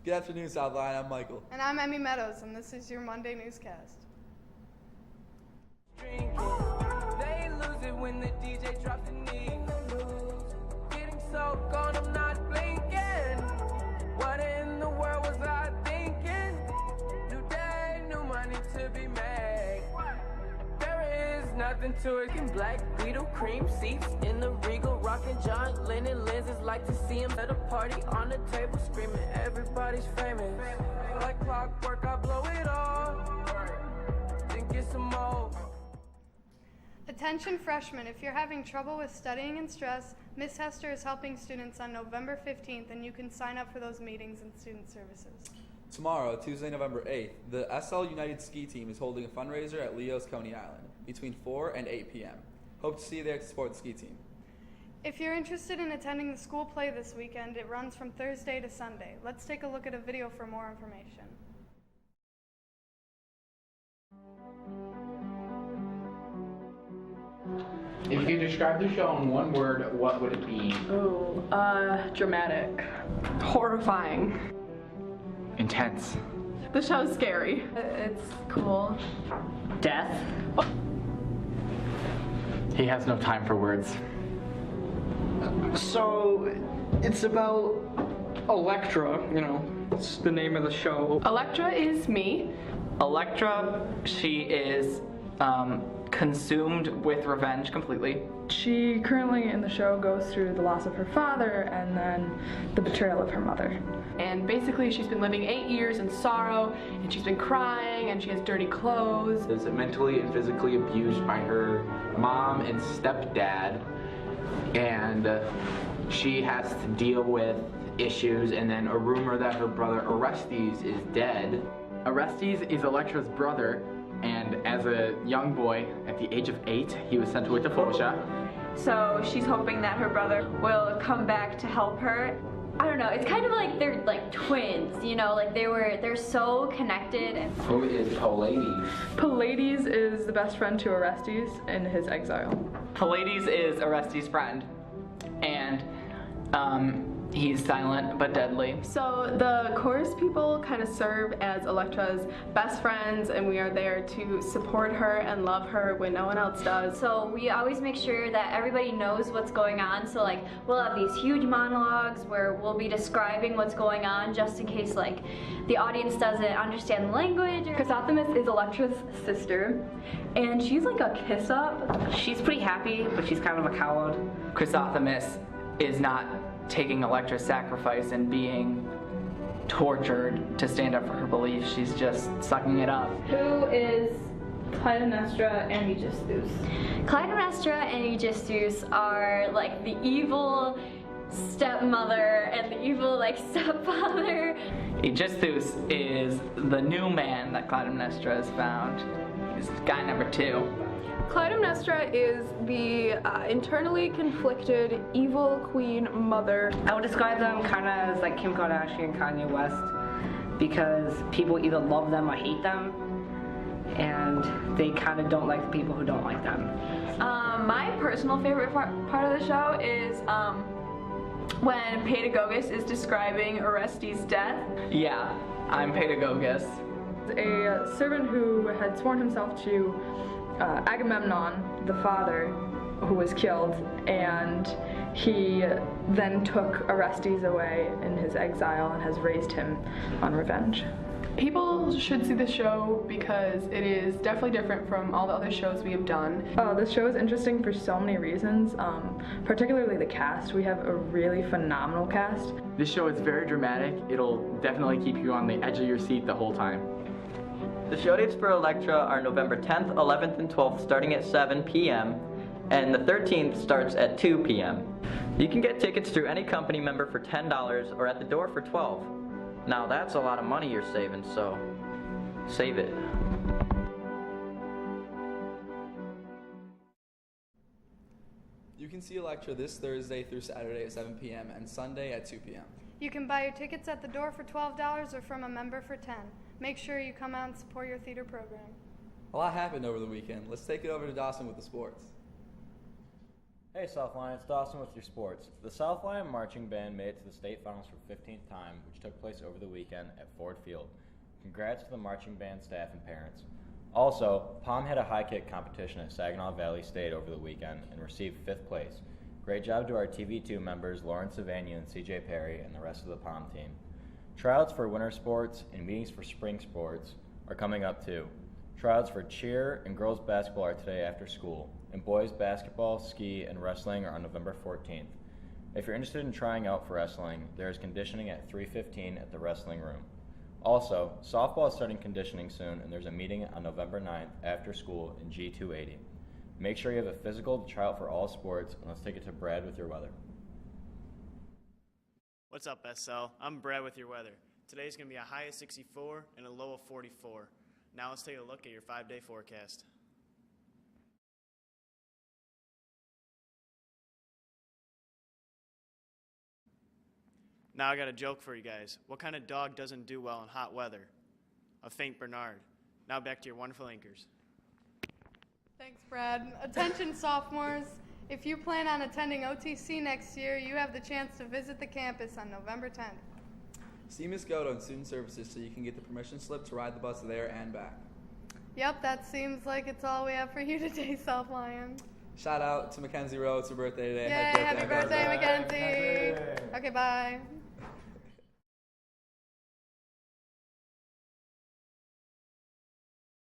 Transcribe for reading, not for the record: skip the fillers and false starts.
Good afternoon, Southline. I'm Michael. And I'm Emmy Meadows, and this is your Monday newscast. They lose it when the DJ drops the knee. Getting so gone, I'm not blinking. What in the world was I thinking? New day, new money to be made. There is nothing to it. In black Beetle cream seats in the Regal, rocking John Lennon lenses. Like to see him at a party on the table, screaming everybody's famous. Like clockwork, I blow it all. Then get some more. Attention freshmen, if you're having trouble with studying and stress, Ms. Hester is helping students on November 15th, and you can sign up for those meetings in student services. Tomorrow, Tuesday, November 8th, the SL United Ski Team is holding a fundraiser at Leo's Coney Island between 4 and 8 p.m. Hope to see you there to support the ski team. If you're interested in attending the school play this weekend, it runs from Thursday to Sunday. Let's take a look at a video for more information. If you could describe the show in one word, what would it be? Oh, dramatic. Horrifying. Intense. The show's scary. It's cool. Death. He has no time for words. So, it's about Electra, it's the name of the show. Electra is me. Electra, she is consumed with revenge completely. She currently in the show goes through the loss of her father and then the betrayal of her mother. And basically she's been living 8 years in sorrow, and she's been crying, and she has dirty clothes. Is mentally and physically abused by her mom and stepdad, and she has to deal with issues, and then a rumor that her brother Orestes is dead. Orestes is Electra's brother, and as a young boy, at the age of 8, he was sent away to Fosha. So she's hoping that her brother will come back to help her. I don't know, it's kind of like they're like twins, like they're so connected. And Who is Pallades? Pallades is the best friend to Orestes in his exile. Pallades is Orestes' friend, and he's silent but deadly. So the chorus people kind of serve as Electra's best friends, and we are there to support her and love her when no one else does. So we always make sure that everybody knows what's going on. So like we'll have these huge monologues where we'll be describing what's going on just in case like the audience doesn't understand the language. Chrysothemis is Electra's sister, and she's like a kiss up. She's pretty happy, but she's kind of a coward. Chrysothemis is not taking Electra's sacrifice and being tortured to stand up for her beliefs. She's just sucking it up. Who is Clytemnestra and Aegisthus? Clytemnestra and Aegisthus are like the evil stepmother and the evil stepfather. Aegisthus is the new man that Clytemnestra has found. He's guy number 2. Clytemnestra is the internally conflicted evil queen mother. I would describe them kind of as like Kim Kardashian and Kanye West, because people either love them or hate them, and they kind of don't like the people who don't like them. My personal favorite part of the show is when Pedagogus is describing Orestes' death. Yeah, I'm Pedagogus. A servant who had sworn himself to Agamemnon, the father, who was killed, and he then took Orestes away in his exile and has raised him on revenge. People should see the show because it is definitely different from all the other shows we have done. This show is interesting for so many reasons, particularly the cast. We have a really phenomenal cast. This show is very dramatic. It'll definitely keep you on the edge of your seat the whole time. The show dates for Electra are November 10th, 11th, and 12th starting at 7 p.m. and the 13th starts at 2 p.m. You can get tickets through any company member for $10 or at the door for $12. Now that's a lot of money you're saving, so save it. You can see Electra this Thursday through Saturday at 7 p.m. and Sunday at 2 p.m. You can buy your tickets at the door for $12 or from a member for $10. Make sure you come out and support your theater program. A lot happened over the weekend. Let's take it over to Dawson with the sports. Hey South Lion, it's Dawson with your sports. The South Lion Marching Band made it to the state finals for 15th time, which took place over the weekend at Ford Field. Congrats to the marching band staff and parents. Also, POM had a high kick competition at Saginaw Valley State over the weekend and received 5th place. Great job to our TV2 members Lauren Savania and CJ Perry and the rest of the POM team. Tryouts for winter sports and meetings for spring sports are coming up too. Tryouts for cheer and girls basketball are today after school, and boys basketball, ski, and wrestling are on November 14th. If you're interested in trying out for wrestling, there is conditioning at 3:15 at the wrestling room. Also, softball is starting conditioning soon, and there's a meeting on November 9th after school in G280. Make sure you have a physical to try out for all sports, and let's take it to Brad with your weather. What's up, SL? I'm Brad with your weather. Today's going to be a high of 64 and a low of 44. Now let's take a look at your 5-day forecast. Now I got a joke for you guys. What kind of dog doesn't do well in hot weather? A Saint Bernard. Now back to your wonderful anchors. Thanks, Brad. Attention, sophomores. If you plan on attending OTC next year, you have the chance to visit the campus on November 10th. See Ms. Godo in Student Services so you can get the permission slip to ride the bus there and back. Yep, that seems like it's all we have for you today, South Lion. Shout out to Mackenzie Rowe. It's her birthday today. Yay, happy birthday, Mackenzie. Okay, bye.